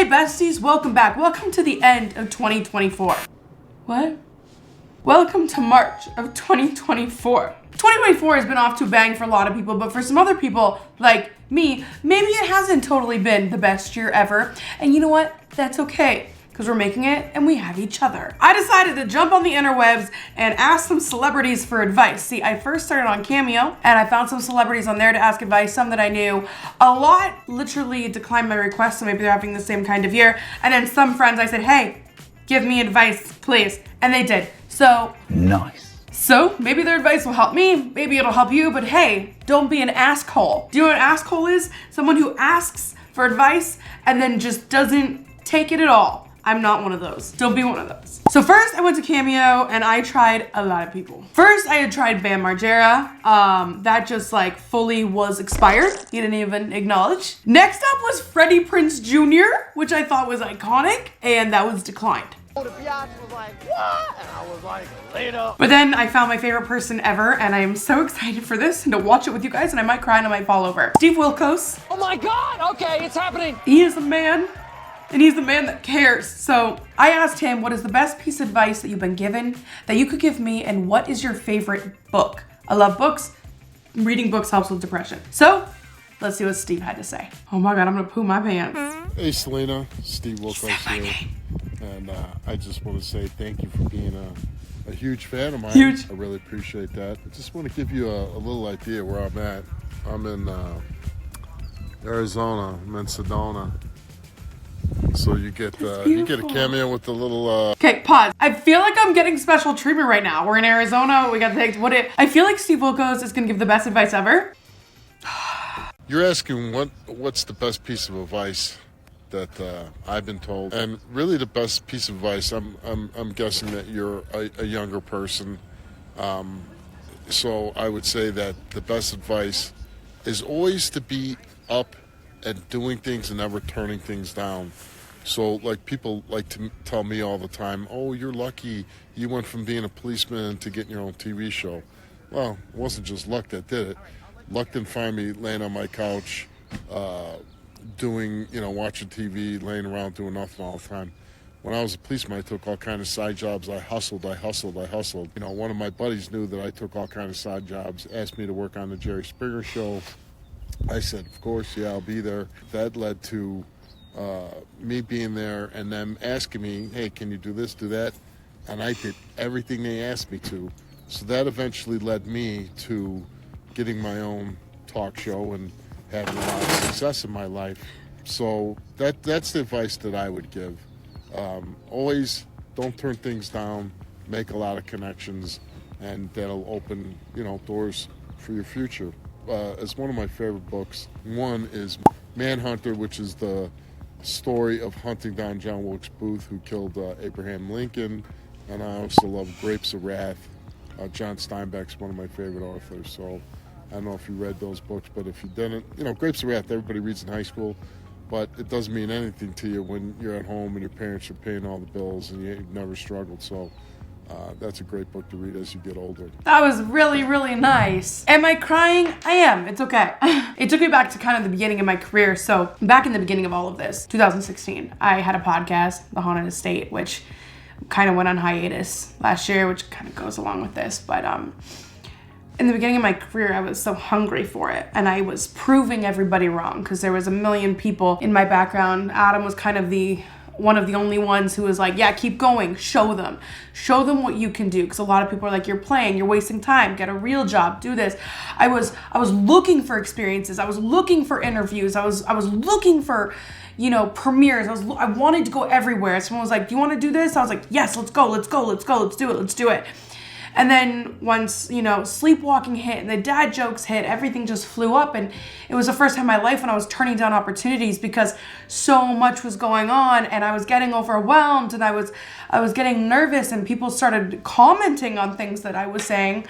Hey besties, welcome back. Welcome to the end of 2024. What? Welcome to March of 2024. 2024 has been off to a bang for a lot of people, but for some other people, like me, maybe it hasn't totally been the best year ever. And you know what? That's okay, because we're making it and we have each other. I decided to jump on the interwebs and ask some celebrities for advice. See, I first started on CAMEO and I found some celebrities on there to ask advice, some that I knew. A lot literally declined my request, so maybe they're having the same kind of year. And then some friends I said, hey, give me advice, please. And they did. So nice. So maybe their advice will help me, maybe it'll help you, but hey, don't be an asshole. Do you know what an asshole is? Someone who asks for advice and then just doesn't take it at all. I'm not one of those. Don't be one of those. So first I went to CAMEO and I tried a lot of people. First I had tried Bam Margera. That just like fully was expired. He didn't even acknowledge. Next up was Freddie Prinze Jr., which I thought was iconic, and that was declined. The Biatch was like, what? And I was like, later. But then I found my favorite person ever, and I am so excited for this and to watch it with you guys, and I might cry and I might fall over. Steve Wilkos. Oh my God, okay, it's happening. He is a man, and he's the man that cares. So I asked him, what is the best piece of advice that you've been given that you could give me, and what is your favorite book? I love books. Reading books helps with depression. So let's see what Steve had to say. Oh my God, I'm gonna poo my pants. Hey Selena, Steve Wilkos here. And I just want to say thank you for being a huge fan of mine. Huge. I really appreciate that. I just want to give you a little idea where I'm at. I'm in Arizona. I'm in Sedona. So you get a cameo with the little. Okay, pause. I feel like I'm getting special treatment right now. We're in Arizona. We got to take I feel like Steve Wilkos is gonna give the best advice ever. You're asking what's the best piece of advice that I've been told, and really the best piece of advice. I'm guessing that you're a younger person, so I would say that the best advice is always to be up and doing things and never turning things down. So like people like to tell me all the time, oh, you're lucky you went from being a policeman to getting your own TV show. Well, it wasn't just luck that did it. Luck didn't find me laying on my couch doing, watching TV, laying around doing nothing all the time. When I was a policeman, I took all kinds of side jobs. I hustled. One of my buddies knew that I took all kinds of side jobs, asked me to work on the Jerry Springer show. I said, of course, yeah, I'll be there. That led to me being there and them asking me, hey, can you do this, do that? And I did everything they asked me to. So that eventually led me to getting my own talk show and having a lot of success in my life. So that's the advice that I would give. Always don't turn things down, make a lot of connections, and that'll open, doors for your future. It's one of my favorite books. One is Manhunter, which is the story of hunting down John Wilkes Booth, who killed Abraham Lincoln. And I also love Grapes of Wrath. John Steinbeck's one of my favorite authors. So I don't know if you read those books, but if you didn't, Grapes of Wrath, everybody reads in high school, but it doesn't mean anything to you when you're at home and your parents are paying all the bills and you've never struggled. So that's a great book to read as you get older. That was really, really nice. Am I crying? I am. It's okay. It took me back to kind of the beginning of my career. So back in the beginning of all of this, 2016, I had a podcast, The Haunted Estate, which kind of went on hiatus last year, which kind of goes along with this. But in the beginning of my career, I was so hungry for it, and I was proving everybody wrong because there was a million people in my background. Adam was kind of one of the only ones who was like, yeah, keep going, show them what you can do, because a lot of people are like, you're playing, you're wasting time, get a real job, do this. I was looking for experiences, I was looking for interviews, I was looking for premieres. I wanted to go everywhere. Someone was like, do you want to do this? I was like, yes, let's go, let's do it. And then once, sleepwalking hit and the dad jokes hit, everything just flew up. And it was the first time in my life when I was turning down opportunities because so much was going on and I was getting overwhelmed and I was getting nervous, and people started commenting on things that I was saying.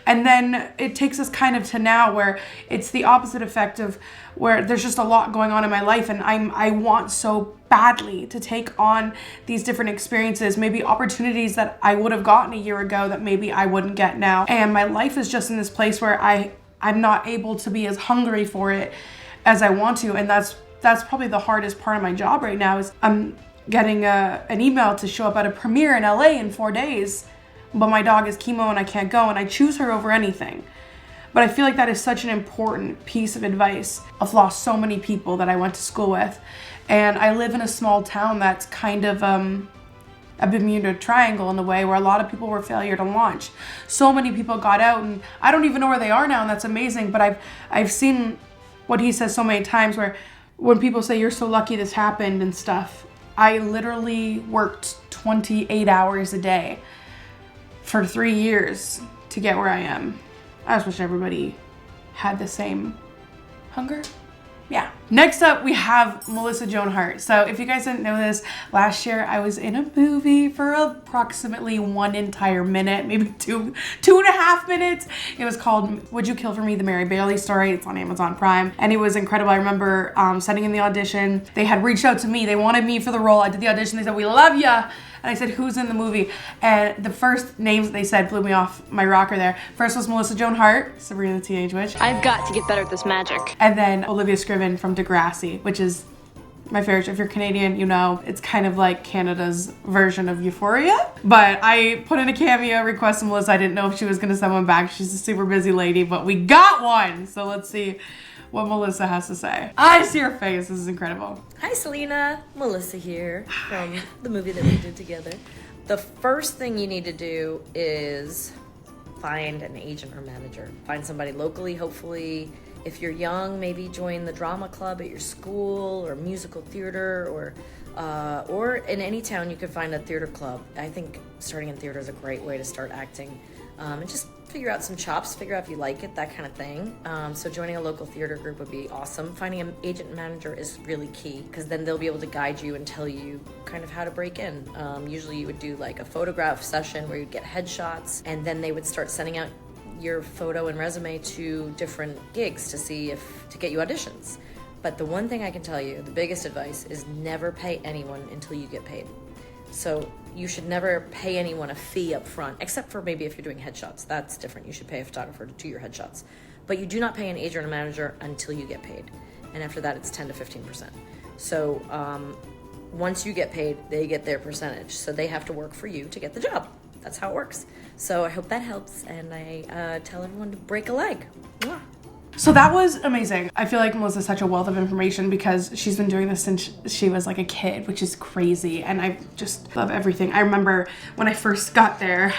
And then it takes us kind of to now where it's the opposite effect of where there's just a lot going on in my life, and I want so badly to take on these different experiences, maybe opportunities that I would have gotten a year ago that maybe I wouldn't get now. And my life is just in this place where I'm not able to be as hungry for it as I want to, and that's that's probably the hardest part of my job right now is I'm getting an email to show up at a premiere in LA in 4 days, but my dog is chemo and I can't go, and I choose her over anything. But I feel like that is such an important piece of advice. I've lost so many people that I went to school with, and I live in a small town that's kind of a Bermuda Triangle in a way, where a lot of people were failure to launch. So many people got out, and I don't even know where they are now, and that's amazing. But I've seen what he says so many times, where when people say you're so lucky this happened and stuff, I literally worked 28 hours a day for 3 years to get where I am. I just wish everybody had the same hunger. Yeah. Next up, we have Melissa Joan Hart. So if you guys didn't know this, last year I was in a movie for approximately 1 entire minute, maybe two and a half minutes. It was called Would You Kill For Me? The Mary Bailey Story. It's on Amazon Prime. And it was incredible. I remember sending in the audition. They had reached out to me. They wanted me for the role. I did the audition. They said, we love ya. And I said, who's in the movie? And the first names they said blew me off my rocker there. First was Melissa Joan Hart, Sabrina the Teenage Witch. I've got to get better at this magic. And then Olivia Scriven from Degrassi, which is my favorite. If you're Canadian, you know, it's kind of like Canada's version of Euphoria. But I put in a cameo request to Melissa. I didn't know if she was gonna send one back. She's a super busy lady, but we got one. So let's see what Melissa has to say. I see her face. This is incredible. Hi, Selena. Melissa here from the movie that we did together. The first thing you need to do is find an agent or manager. Find somebody locally, hopefully. If you're young, maybe join the drama club at your school or musical theater, or in any town you could find a theater club. I think starting in theater is a great way to start acting. And just figure out some chops, figure out if you like it, that kind of thing. So joining a local theater group would be awesome. Finding an agent and manager is really key, because then they'll be able to guide you and tell you kind of how to break in. Usually you would do like a photograph session where you'd get headshots, and then they would start sending out your photo and resume to different gigs to get you auditions. But the one thing I can tell you, the biggest advice, is never pay anyone until you get paid. So you should never pay anyone a fee up front, except for maybe if you're doing headshots. That's different. You should pay a photographer to do your headshots. But you do not pay an agent or manager until you get paid. And after that, it's 10 to 15%. So once you get paid, they get their percentage. So they have to work for you to get the job. That's how it works. So I hope that helps, and I tell everyone to break a leg. Mwah. So that was amazing. I feel like Melissa's such a wealth of information, because she's been doing this since she was like a kid, which is crazy. And I just love everything. I remember when I first got there,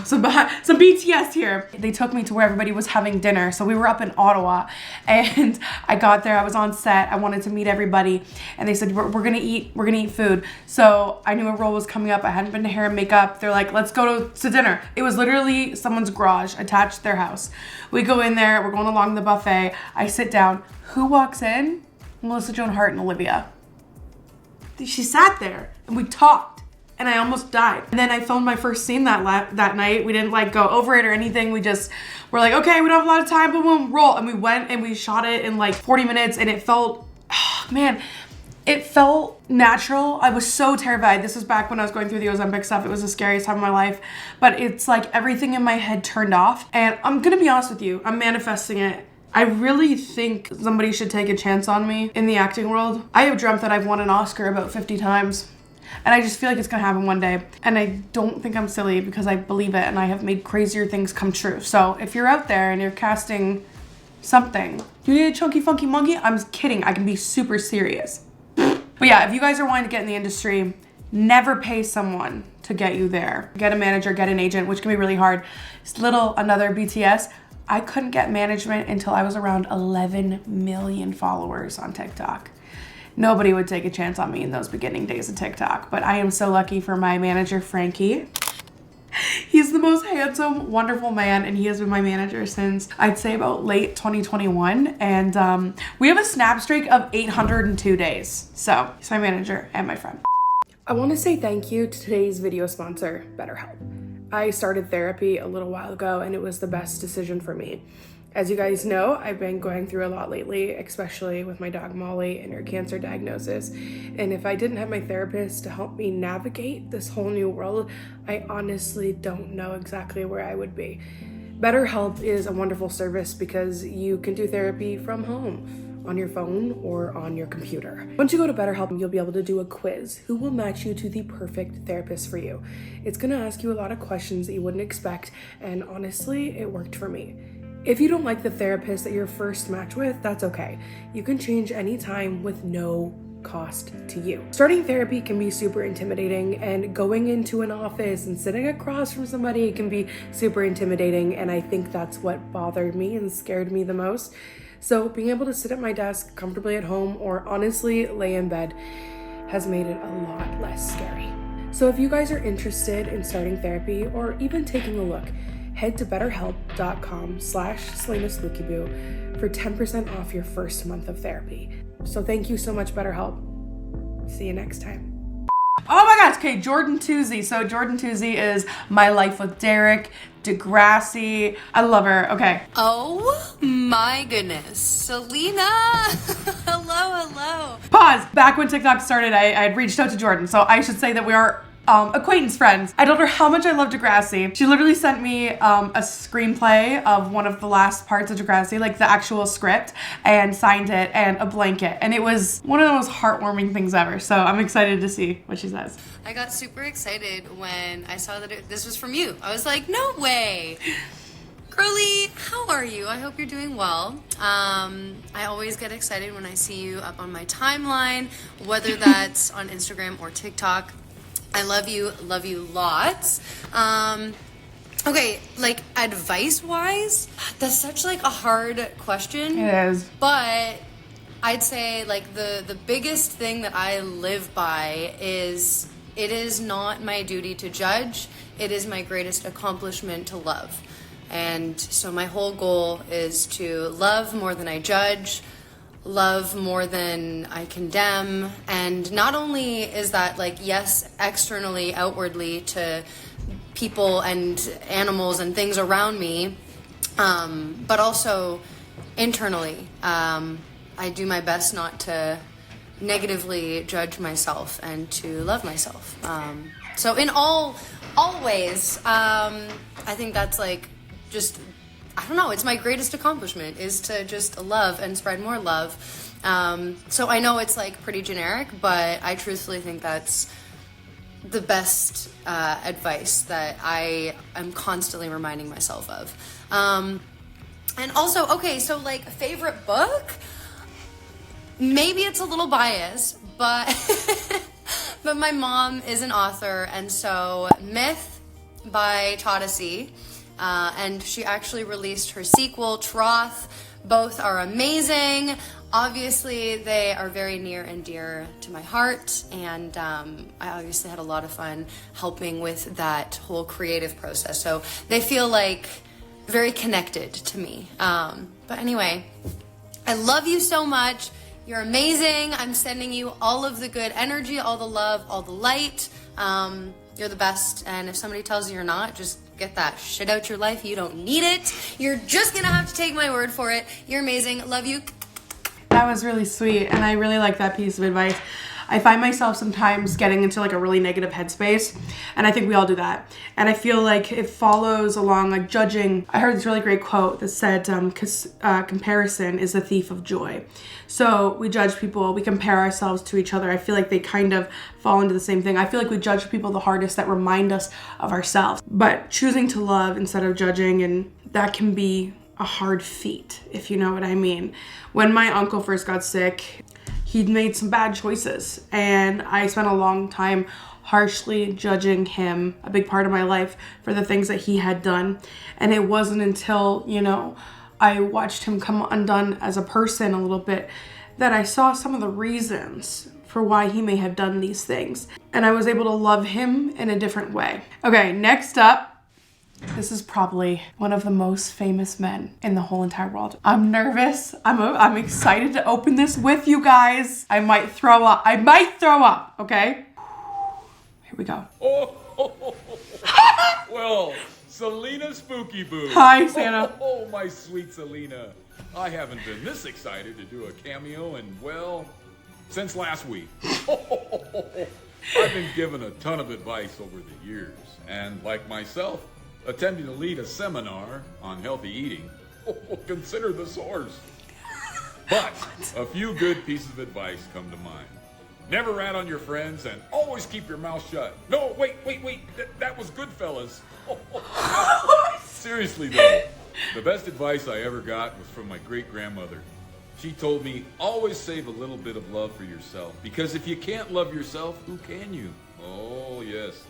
some BTS here. They took me to where everybody was having dinner. So we were up in Ottawa, and I got there, I was on set. I wanted to meet everybody, and they said, we're gonna eat food. So I knew a role was coming up. I hadn't been to hair and makeup. They're like, let's go to dinner. It was literally someone's garage attached to their house. We go in there, we're going along the buffet. I sit down. Who walks in? Melissa Joan Hart and Olivia. She sat there and we talked, and I almost died. And then I filmed my first scene that night. We didn't like go over it or anything. We just were like, okay, we don't have a lot of time, boom, boom, roll. And we went and we shot it in like 40 minutes, and it felt, man, it felt natural. I was so terrified. This was back when I was going through the Ozempic stuff. It was the scariest time of my life. But it's like everything in my head turned off. And I'm gonna be honest with you, I'm manifesting it. I really think somebody should take a chance on me in the acting world. I have dreamt that I've won an Oscar about 50 times. And I just feel like it's gonna happen one day. And I don't think I'm silly, because I believe it, and I have made crazier things come true. So if you're out there and you're casting something, you need a chunky funky monkey? I'm kidding, I can be super serious. But yeah, if you guys are wanting to get in the industry, never pay someone to get you there. Get a manager, get an agent, which can be really hard. It's another BTS. I couldn't get management until I was around 11 million followers on TikTok. Nobody would take a chance on me in those beginning days of TikTok, but I am so lucky for my manager, Frankie. He's the most handsome, wonderful man, and he has been my manager since I'd say about late 2021. And we have a snap streak of 802 days. So he's my manager and my friend. I want to say thank you to today's video sponsor, BetterHelp. I started therapy a little while ago, and it was the best decision for me. As you guys know, I've been going through a lot lately, especially with my dog Molly and her cancer diagnosis. And if I didn't have my therapist to help me navigate this whole new world, I honestly don't know exactly where I would be. BetterHelp is a wonderful service because you can do therapy from home. on your phone or on your computer. Once you go to BetterHelp, you'll be able to do a quiz who will match you to the perfect therapist for you. It's gonna ask you a lot of questions that you wouldn't expect, and honestly, it worked for me. If you don't like the therapist that you're first matched with, that's okay. You can change anytime with no cost to you. Starting therapy can be super intimidating, and going into an office and sitting across from somebody can be super intimidating, and I think that's what bothered me and scared me the most. So being able to sit at my desk comfortably at home or honestly lay in bed has made it a lot less scary. So if you guys are interested in starting therapy or even taking a look, head to betterhelp.com/SelenaSpookyBoo for 10% off your first month of therapy. So thank you so much, BetterHelp. See you next time. Oh my gosh, okay, Jordan Toozy. So Jordan Toozy is My Life with Derek, Degrassi. I love her. Okay. Oh my goodness. Selena! Hello. Pause. Back when TikTok started, I had reached out to Jordan. So I should say that we are acquaintance friends. I told her how much I love Degrassi. She literally sent me a screenplay of one of the last parts of Degrassi, like the actual script, and signed it, and a blanket. And it was one of the most heartwarming things ever. So I'm excited to see what she says. I got super excited when I saw that this was from you. I was like, no way. Girlie, how are you? I hope you're doing well. I always get excited when I see you up on my timeline, whether that's on Instagram or TikTok. I love you lots. Okay, like advice-wise, that's such like a hard question. It is. But I'd say like the biggest thing that I live by is it is not my duty to judge. It is my greatest accomplishment to love. And so my whole goal is to love more than I judge, love more than I condemn. And not only is that like, yes, externally, outwardly to people and animals and things around me, but also internally. I do my best not to negatively judge myself and to love myself. So in all ways, I think that's like just, I don't know, it's my greatest accomplishment is to just love and spread more love. So I know it's like pretty generic, but I truthfully think that's the best advice that I am constantly reminding myself of. And also, okay, so like favorite book, maybe it's a little biased, but but my mom is an author, and so Myth by Todessy, and she actually released her sequel, Troth. Both are amazing. Obviously, they are very near and dear to my heart, and I obviously had a lot of fun helping with that whole creative process. So they feel like very connected to me. But anyway, I love you so much. You're amazing. I'm sending you all of the good energy, all the love, all the light. You're the best. And if somebody tells you you're not, just get that shit out your life. You don't need it. You're just gonna have to take my word for it. You're amazing. Love you. That was really sweet, and I really like that piece of advice. I find myself sometimes getting into like a really negative headspace, and I think we all do that. And I feel like it follows along like judging. I heard this really great quote that said, comparison is the thief of joy. So we judge people, we compare ourselves to each other. I feel like they kind of fall into the same thing. I feel like we judge people the hardest that remind us of ourselves. But choosing to love instead of judging, and that can be a hard feat, if you know what I mean. When my uncle first got sick, he'd made some bad choices, and I spent a long time harshly judging him, a big part of my life, for the things that he had done. And it wasn't until, I watched him come undone as a person a little bit that I saw some of the reasons for why he may have done these things. And I was able to love him in a different way. Okay, next up. This is probably one of the most famous men in the whole entire world. I'm nervous. I'm excited to open this with you guys. I might throw up, okay? Here we go. Well, Selena Spooky Boo. Hi, Santa. Oh, my sweet Selena. I haven't been this excited to do a cameo in, well, since last week. I've been given a ton of advice over the years, and like myself, attending to lead a seminar on healthy eating. Consider the source. But a few good pieces of advice come to mind. Never rat on your friends and always keep your mouth shut. No, wait. That was Goodfellas. Seriously though, the best advice I ever got was from my great-grandmother. She told me, always save a little bit of love for yourself, because if you can't love yourself, who can you? Oh, yes.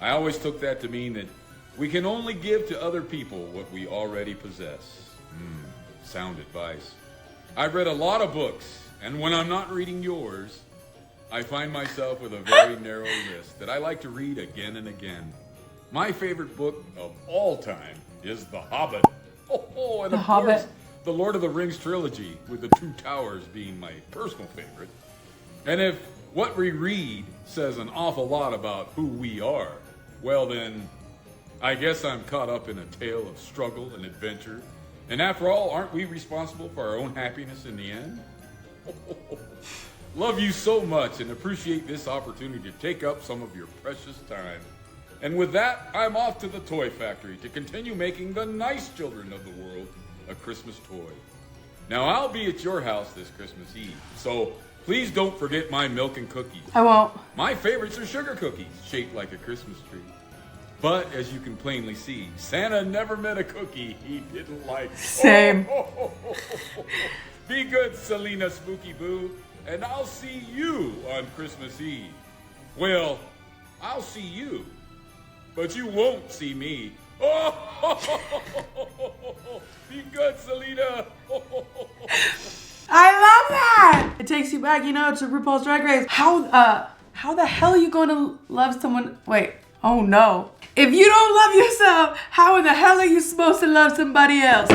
I always took that to mean that we can only give to other people what we already possess. Sound advice. I've read a lot of books, and when I'm not reading yours, I find myself with a very narrow list that I like to read again and again. My favorite book of all time is The Hobbit. And The of Hobbit. course, the Lord of the Rings trilogy, with the Two Towers being my personal favorite. And if what we read says an awful lot about who we are, well then, I guess I'm caught up in a tale of struggle and adventure. And after all, aren't we responsible for our own happiness in the end? Love you so much and appreciate this opportunity to take up some of your precious time. And with that, I'm off to the toy factory to continue making the nice children of the world a Christmas toy. Now, I'll be at your house this Christmas Eve, so please don't forget my milk and cookies. I won't. My favorites are sugar cookies, shaped like a Christmas tree. But, as you can plainly see, Santa never met a cookie he didn't like. Same. Be good, Selena Spooky Boo, and I'll see you on Christmas Eve. Well, I'll see you, but you won't see me. Be good, Selena. I love that. It takes you back, to RuPaul's Drag Race. How the hell are you going to love someone? Wait. Oh no. If you don't love yourself, how in the hell are you supposed to love somebody else?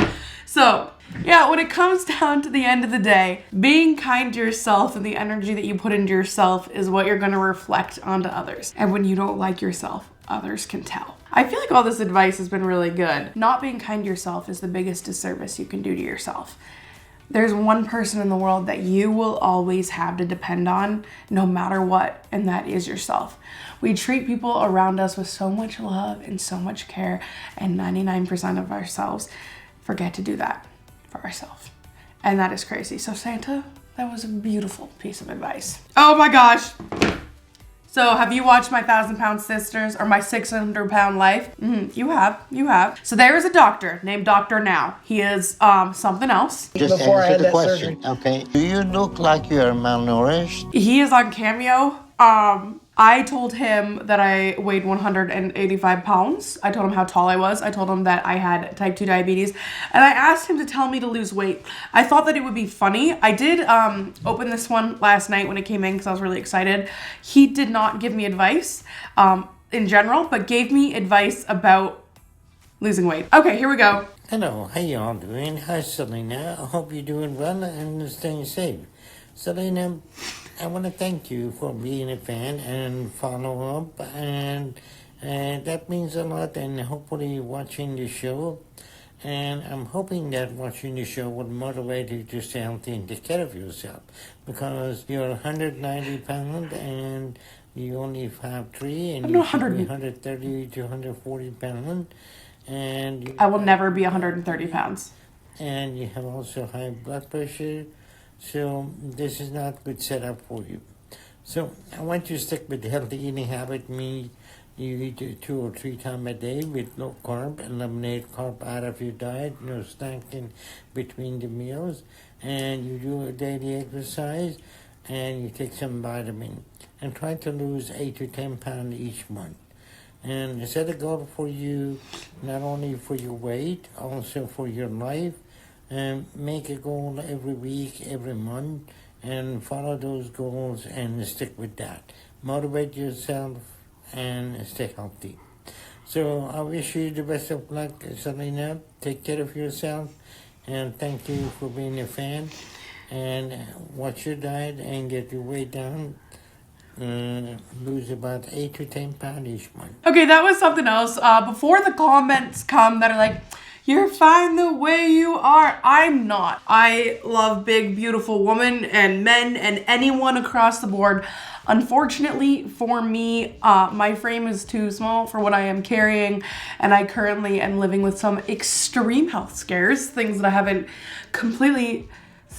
So, yeah, when it comes down to the end of the day, being kind to yourself and the energy that you put into yourself is what you're going to reflect onto others. And when you don't like yourself, others can tell. I feel like all this advice has been really good. Not being kind to yourself is the biggest disservice you can do to yourself. There's one person in the world that you will always have to depend on no matter what, and that is yourself. We treat people around us with so much love and so much care, and 99% of ourselves forget to do that for ourselves. And that is crazy. So Santa, that was a beautiful piece of advice. Oh my gosh. So have you watched my 1,000-Pound Sisters or my 600-Pound Life? You have. So there is a doctor named Dr. Now. He is something else. Just Before I answer had the that question, okay? Do you look like you're malnourished? He is on CAMEO. I told him that I weighed 185 pounds. I told him how tall I was. I told him that I had type 2 diabetes. And I asked him to tell me to lose weight. I thought that it would be funny. I did open this one last night when it came in because I was really excited. He did not give me advice in general, but gave me advice about losing weight. Okay, here we go. Hello, how y'all doing? Hi, Selena. I hope you're doing well and staying safe. Selena, I want to thank you for being a fan and follow up, and that means a lot, and hopefully watching the show. And I'm hoping that watching the show will motivate you to stay healthy and take care of yourself, because you're 190 pounds and you only 5'3", and you should be 130 to 140 pounds. And I will never be 130 pounds. And you have also high blood pressure. So this is not a good setup for you. So I want you to stick with the healthy eating habit. You eat 2 or 3 times a day with low carb. Eliminate carb out of your diet. No snacking between the meals. And you do a daily exercise. And you take some vitamin. And try to lose 8 to 10 pounds each month. And set a goal for you, not only for your weight, also for your life. And make a goal every week, every month, and follow those goals and stick with that. Motivate yourself and stay healthy. So I wish you the best of luck, Selena. Take care of yourself, and thank you for being a fan. And watch your diet and get your weight down. Lose about 8 to 10 pounds each month. Okay, that was something else. Before the comments come that are like, you're fine the way you are. I'm not. I love big, beautiful women and men and anyone across the board. Unfortunately for me, my frame is too small for what I am carrying, and I currently am living with some extreme health scares, things that I haven't completely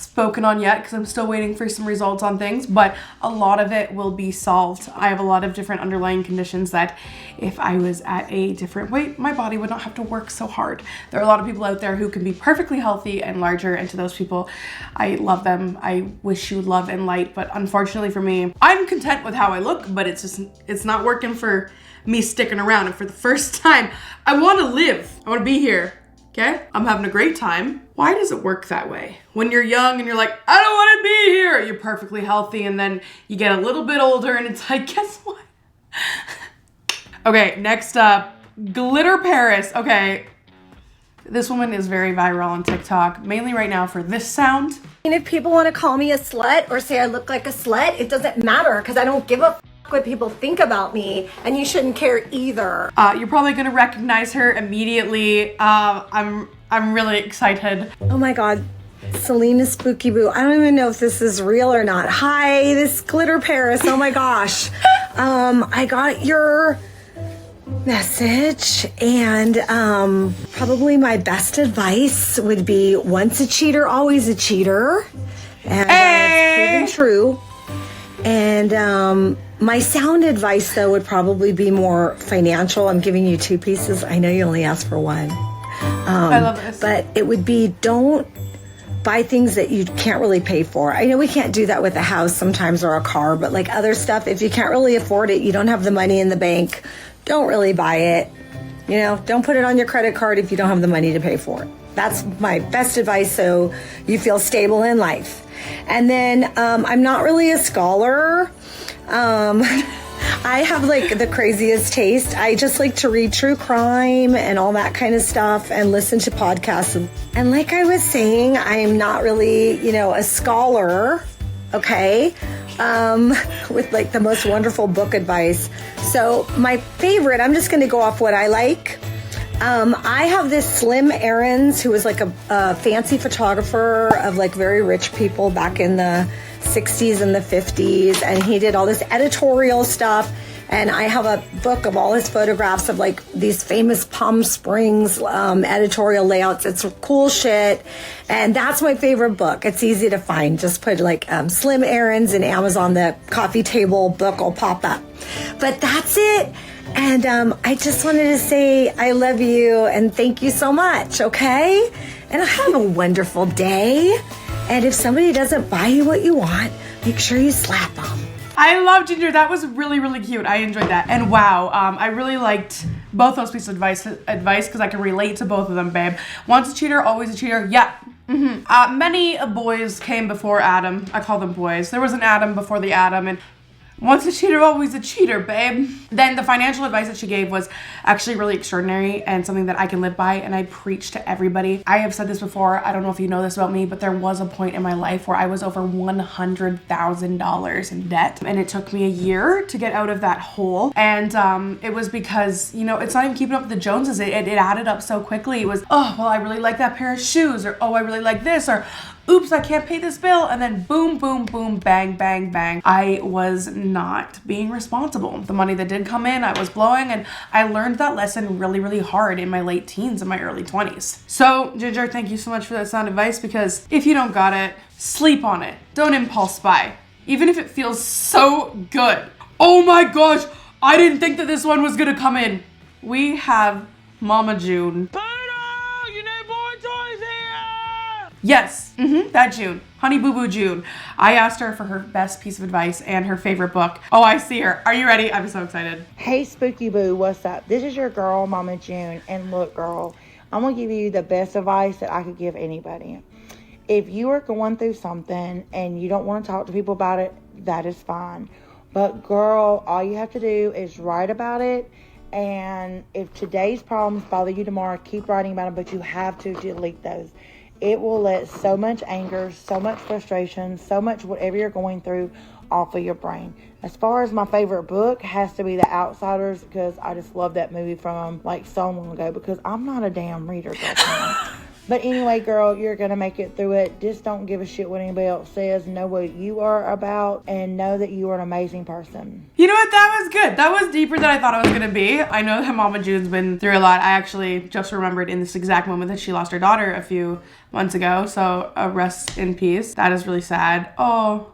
spoken on yet because I'm still waiting for some results on things, but a lot of it will be solved. I have a lot of different underlying conditions that if I was at a different weight, my body would not have to work so hard. There are a lot of people out there who can be perfectly healthy and larger, and to those people, I love them. I wish you love and light, but unfortunately for me, I'm content with how I look, but it's not working for me sticking around. And for the first time, I want to live. I want to be here. Okay? I'm having a great time. Why does it work that way? When you're young and you're like, I don't want to be here. You're perfectly healthy, and then you get a little bit older and it's like, guess what? Okay, next up, Glitter Paris. Okay, this woman is very viral on TikTok, mainly right now for this sound. And if people want to call me a slut or say I look like a slut, it doesn't matter because I don't give a f what people think about me, and you shouldn't care either. You're probably gonna recognize her immediately. I'm really excited. Oh my God, Selena Spooky Boo. I don't even know if this is real or not. Hi, this Glitter Paris. Oh my gosh. I got your message, and probably my best advice would be once a cheater, always a cheater. And it's proven true. And my sound advice, though, would probably be more financial. I'm giving you 2 pieces. I know you only asked for 1. I love this. But it would be, don't buy things that you can't really pay for. I know we can't do that with a house sometimes or a car, but like other stuff, if you can't really afford it, you don't have the money in the bank, don't really buy it. You know, don't put it on your credit card if you don't have the money to pay for it. That's my best advice, so you feel stable in life. And then I'm not really a scholar. I have like the craziest taste. I just like to read true crime and all that kind of stuff and listen to podcasts. And like I was saying, I'm not really, you know, a scholar, okay, with like the most wonderful book advice. So my favorite, I'm just going to go off what I like. I have this Slim Aarons, who was like a fancy photographer of like very rich people back in the 60s and the 50s, and he did all this editorial stuff. And I have a book of all his photographs of like these famous Palm Springs editorial layouts. It's cool shit. And that's my favorite book. It's easy to find. Just put like Slim Aarons in Amazon, the coffee table book will pop up. But that's it. And I just wanted to say I love you and thank you so much, okay? And have a wonderful day. And if somebody doesn't buy you what you want, make sure you slap them. I love Ginger. That was really, really cute. I enjoyed that. And wow, I really liked both those pieces of advice because I can relate to both of them, babe. Once a cheater, always a cheater. Yeah. Mm-hmm. Many boys came before Adam. I call them boys. There was an Adam before the Adam, and once a cheater, always a cheater, babe. Then the financial advice that she gave was actually really extraordinary and something that I can live by, and I preach to everybody. I have said this before. I don't know if you know this about me, but there was a point in my life where I was over $100,000 in debt, and it took me a year to get out of that hole. And it was because, you know, it's not even keeping up with the Joneses. It added up so quickly. It was, oh, well, I really like that pair of shoes, or oh, I really like this, or oops, I can't pay this bill, and then boom, boom, boom, bang, bang, bang. I was not being responsible. The money that did come in, I was blowing, and I learned that lesson really, really hard in my late teens and my early 20s. So, Ginger, thank you so much for that sound advice, because if you don't got it, sleep on it. Don't impulse buy, even if it feels so good. Oh my gosh, I didn't think that this one was gonna come in. We have Mama June. Yes, that June. Honey Boo Boo June. I asked her for her best piece of advice and her favorite book. Oh, I see her. Are you ready? I'm so excited. Hey, Spooky Boo, what's up? This is your girl, Mama June. And look, girl, I'm going to give you the best advice that I could give anybody. If you are going through something and you don't want to talk to people about it, that is fine. But, girl, all you have to do is write about it. And if today's problems bother you tomorrow, keep writing about them, but you have to delete those. It will let so much anger, so much frustration, so much whatever you're going through off of your brain. As far as my favorite book has to be The Outsiders, because I just love that movie from like so long ago, because I'm not a damn reader, girlfriend. But anyway, girl, you're going to make it through it. Just don't give a shit what anybody else says. Know what you are about and know that you are an amazing person. You know what? That was good. That was deeper than I thought it was going to be. I know that Mama June's been through a lot. I actually just remembered in this exact moment that she lost her daughter a few months ago. So rest in peace. That is really sad. Oh,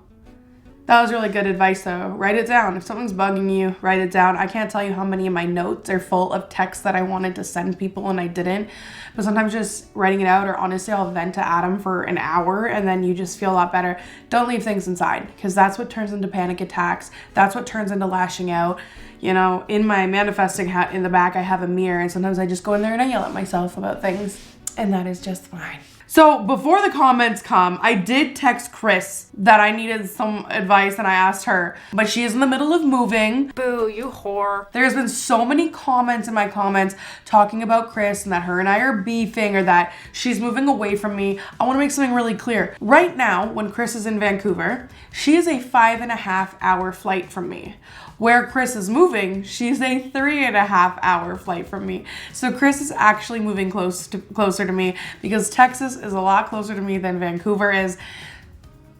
that was really good advice though. Write it down. If something's bugging you, write it down. I can't tell you how many of my notes are full of texts that I wanted to send people and I didn't. But sometimes just writing it out, or honestly, I'll vent to Adam for an hour and then you just feel a lot better. Don't leave things inside, because that's what turns into panic attacks. That's what turns into lashing out. You know, in my manifesting hat in the back, I have a mirror, and sometimes I just go in there and I yell at myself about things, and that is just fine. So before the comments come, I did text Chris that I needed some advice and I asked her, but she is in the middle of moving. Boo, you whore. There's been so many comments in my comments talking about Chris and that her and I are beefing, or that she's moving away from me. I want to make something really clear. Right now, when Chris is in Vancouver, she is a 5.5-hour flight from me. Where Chris is moving, she's a 3.5-hour flight from me. So Chris is actually moving closer to me, because Texas is a lot closer to me than Vancouver is.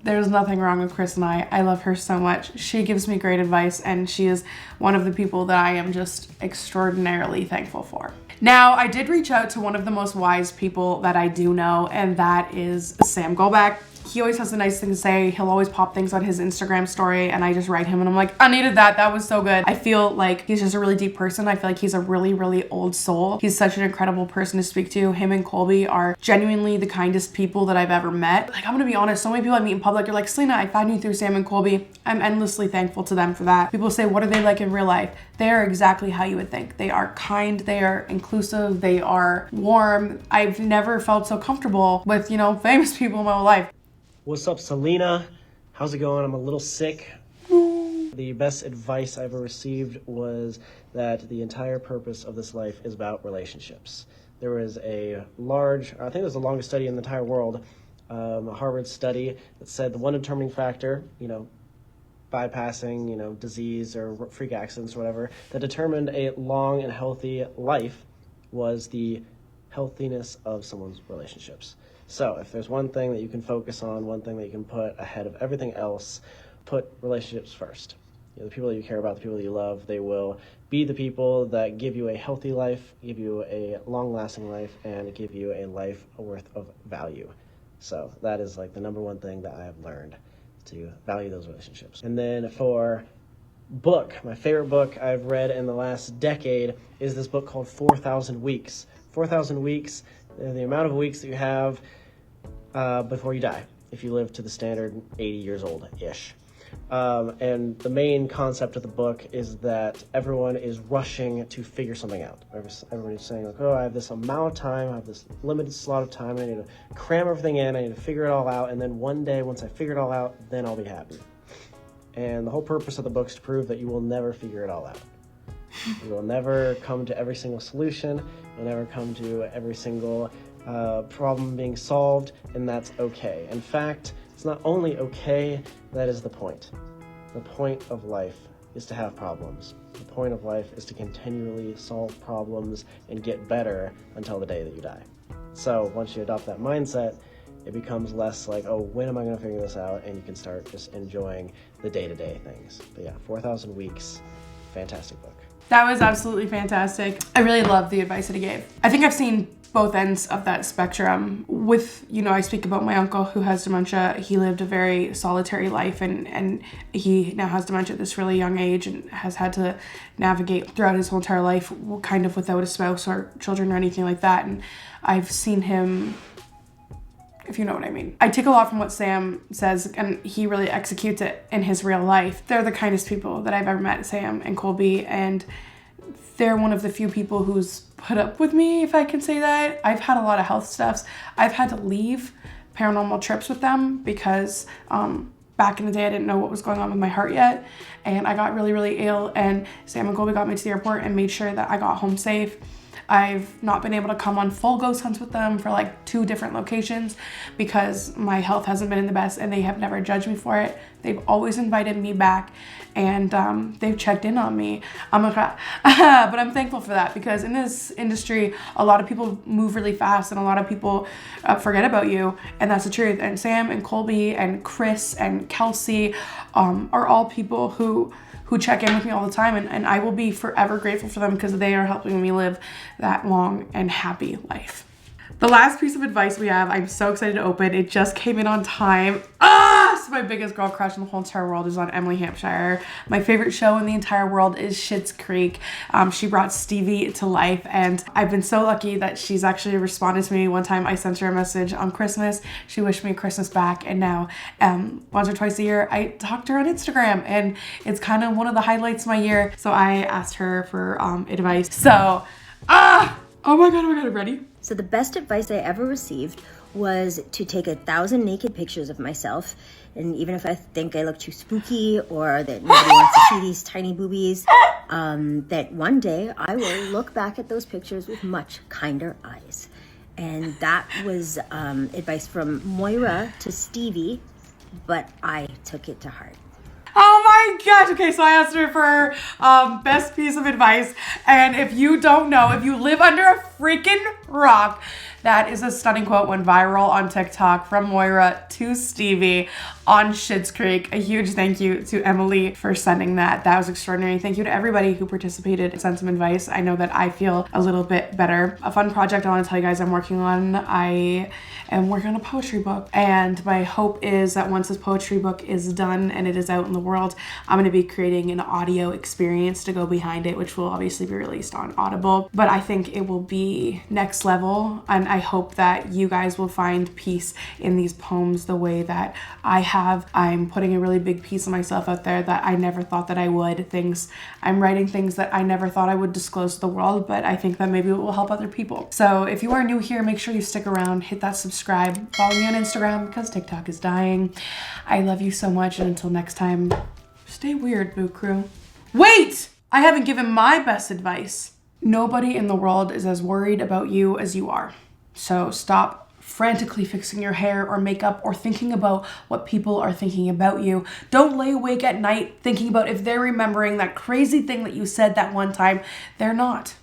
There's nothing wrong with Chris and I. I love her so much. She gives me great advice, and she is one of the people that I am just extraordinarily thankful for. Now, I did reach out to one of the most wise people that I do know, and that is Sam Golbeck. He always has a nice thing to say. He'll always pop things on his Instagram story, and I just write him and I'm like, I needed that. That was so good. I feel like he's just a really deep person. I feel like he's a really, really old soul. He's such an incredible person to speak to. Him and Colby are genuinely the kindest people that I've ever met. Like, I'm gonna be honest, so many people I meet in public are like, Selena, I found you through Sam and Colby. I'm endlessly thankful to them for that. People say, what are they like in real life? They are exactly how you would think. They are kind, they are inclusive, they are warm. I've never felt so comfortable with, you know, famous people in my whole life. What's up, Selena? How's it going? I'm a little sick. The best advice I ever received was that the entire purpose of this life is about relationships. There was a large, I think it was the longest study in the entire world, a Harvard study that said the one determining factor, bypassing, disease or freak accidents or whatever, that determined a long and healthy life was the healthiness of someone's relationships. So if there's one thing that you can focus on, one thing that you can put ahead of everything else, put relationships first. The people that you care about, the people that you love, they will be the people that give you a healthy life, give you a long-lasting life, and give you a life worth of value. So that is like the number one thing that I have learned, to value those relationships. And then for book, my favorite book I've read in the last decade is this book called 4,000 Weeks. 4,000 Weeks, the amount of weeks that you have before you die, if you live to the standard 80 years old-ish. And the main concept of the book is that everyone is rushing to figure something out. Everybody's saying, like, oh, I have this amount of time, I have this limited slot of time, I need to cram everything in, I need to figure it all out, and then one day, once I figure it all out, then I'll be happy. And the whole purpose of the book is to prove that you will never figure it all out. You will never come to every single solution, you'll never come to every single problem being solved, and that's okay. In fact, it's not only okay, that is the point. The point of life is to have problems. The point of life is to continually solve problems and get better until the day that you die. So once you adopt that mindset, it becomes less like, oh, when am I going to figure this out? And you can start just enjoying the day-to-day things. But yeah, 4,000 Weeks, fantastic book. That was absolutely fantastic. I really love the advice that he gave. I think I've seen both ends of that spectrum. With, I speak about my uncle who has dementia. He lived a very solitary life, and he now has dementia at this really young age and has had to navigate throughout his whole entire life kind of without a spouse or children or anything like that. And I've seen him, if you know what I mean. I take a lot from what Sam says, and he really executes it in his real life. They're the kindest people that I've ever met, Sam and Colby, and they're one of the few people who's put up with me, if I can say that. I've had a lot of health stuffs. I've had to leave paranormal trips with them because back in the day I didn't know what was going on with my heart yet, and I got really, really ill, and Sam and Colby got me to the airport and made sure that I got home safe. I've not been able to come on full ghost hunts with them for like 2 different locations because my health hasn't been in the best, and they have never judged me for it. They've always invited me back, and they've checked in on me. I'm gonna cry. But I'm thankful for that, because in this industry, a lot of people move really fast and a lot of people forget about you, and that's the truth. And Sam and Colby and Chris and Kelsey are all people who check in with me all the time, and I will be forever grateful for them because they are helping me live that long and happy life. The last piece of advice we have, I'm so excited to open. It just came in on time. So my biggest girl crush in the whole entire world is on Emily Hampshire. My favorite show in the entire world is Schitt's Creek. She brought Stevie to life, and I've been so lucky that she's actually responded to me. One time I sent her a message on Christmas. She wished me Christmas back, and now once or twice a year I talk to her on Instagram, and it's kind of one of the highlights of my year. So I asked her for advice. So, oh my god, ready? So the best advice I ever received was to take 1,000 naked pictures of myself, and even if I think I look too spooky or that nobody wants to see these tiny boobies, that one day I will look back at those pictures with much kinder eyes. And that was advice from Moira to Stevie, but I took it to heart. Oh my gosh. Okay, so I asked her for best piece of advice. And if you don't know, if you live under a freaking rock, that is a stunning quote, went viral on TikTok from Moira to Stevie on Schitt's Creek. A huge thank you to Emily for sending that. That was extraordinary. Thank you to everybody who participated and sent some advice. I know that I feel a little bit better. A fun project I want to tell you guys I'm working on. I am working on a poetry book, and my hope is that once this poetry book is done and it is out in the world, I'm going to be creating an audio experience to go behind it, which will obviously be released on Audible. But I think it will be next level, and I hope that you guys will find peace in these poems the way that I have. I'm putting a really big piece of myself out there that I never thought that I would. I'm writing things that I never thought I would disclose to the world, but I think that maybe it will help other people. So if you are new here, make sure you stick around, hit that subscribe, follow me on Instagram because TikTok is dying. I love you so much, and until next time, stay weird, Boo Crew. Wait! I haven't given my best advice. Nobody in the world is as worried about you as you are. So stop frantically fixing your hair or makeup or thinking about what people are thinking about you. Don't lay awake at night thinking about if they're remembering that crazy thing that you said that one time. They're not.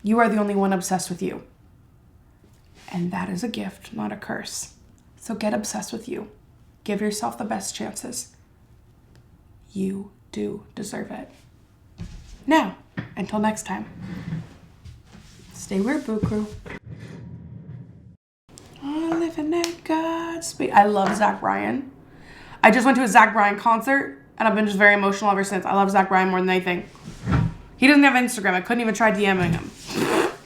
You are the only one obsessed with you. And that is a gift, not a curse. So get obsessed with you. Give yourself the best chances. You do deserve it. Now, until next time, stay weird, Boo Crew. I'm living at God's speed. I love Zach Bryan. I just went to a Zach Bryan concert, and I've been just very emotional ever since. I love Zach Bryan more than anything. He doesn't have Instagram. I couldn't even try DMing him.